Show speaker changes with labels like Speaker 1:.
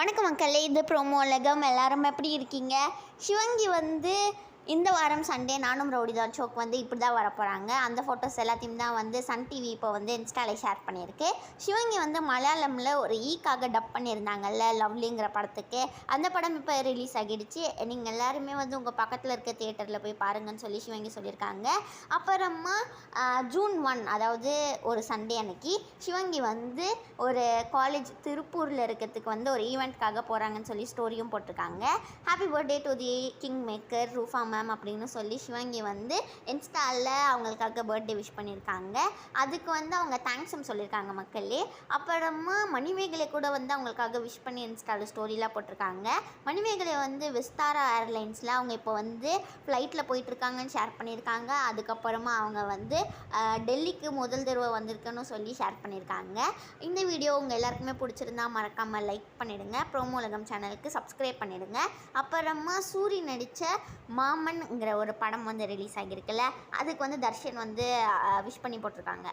Speaker 1: வணக்கம் மக்களே, இது ப்ரோமோ உலகம். எல்லாரும் எப்படி இருக்கீங்க? சிவங்கி இந்த வாரம் சண்டே நானும் ரவுடிதான் ஷோக்கு இப்படி தான் வரப்போகிறாங்க. அந்த ஃபோட்டோஸ் எல்லாத்தையும் தான் சன் டிவி இப்போ இன்ஸ்டாவில் ஷேர் பண்ணியிருக்கு. சிவங்கி மலையாளமில் ஒரு ஈக்காக டப் பண்ணியிருந்தாங்கல்ல, லவ்லிங்கிற படத்துக்கு. அந்த படம் இப்போ ரிலீஸ் ஆகிடுச்சு. நீங்கள் எல்லாருமே உங்கள் பக்கத்தில் இருக்க தியேட்டரில் போய் பாருங்கன்னு சொல்லி சிவங்கி சொல்லியிருக்காங்க. அப்புறமா ஜூன் 1 அதாவது ஒரு சண்டே அன்னைக்கு சிவங்கி ஒரு காலேஜ் திருப்பூரில் இருக்கிறதுக்கு ஒரு ஈவெண்ட்காக போகிறாங்கன்னு சொல்லி ஸ்டோரியும் போட்டிருக்காங்க. Happy birthday to the king maker Rufa ma'am அப்படின்னு சொல்லி சிவங்கி இன்ஸ்டாவில் அவங்களுக்காக பர்த்டே விஷ் பண்ணியிருக்காங்க. அதுக்கு அவங்க தேங்க்ஸும் சொல்லியிருக்காங்க மக்களே. அப்புறமா மணிமேகலை கூட அவங்களுக்காக விஷ் பண்ணி இன்ஸ்டாவில் ஸ்டோரிலாம் போட்டிருக்காங்க. மணிமேகலை விஸ்தாரா ஏர்லைன்ஸில் அவங்க இப்போ ஃப்ளைட்டில் போயிட்டுருக்காங்கன்னு ஷேர் பண்ணியிருக்காங்க. அதுக்கப்புறமா அவங்க டெல்லிக்கு முதல் தடவை வந்திருக்குன்னு சொல்லி ஷேர் பண்ணியிருக்காங்க. இந்த வீடியோ உங்கள் எல்லாருக்குமே பிடிச்சிருந்தா மறக்காமல் லைக் பண்ணிவிடுங்க. ப்ரோமோ உலகம் சேனலுக்கு சப்ஸ்கிரைப் பண்ணிவிடுங்க. அப்புறமா சூரி நடித்த மாமன்ங்கிற ஒரு படம் ரிலீஸ் ஆகியிருக்குல்ல, அதுக்கு தர்ஷன் விஷ் பண்ணி போட்டிருக்காங்க.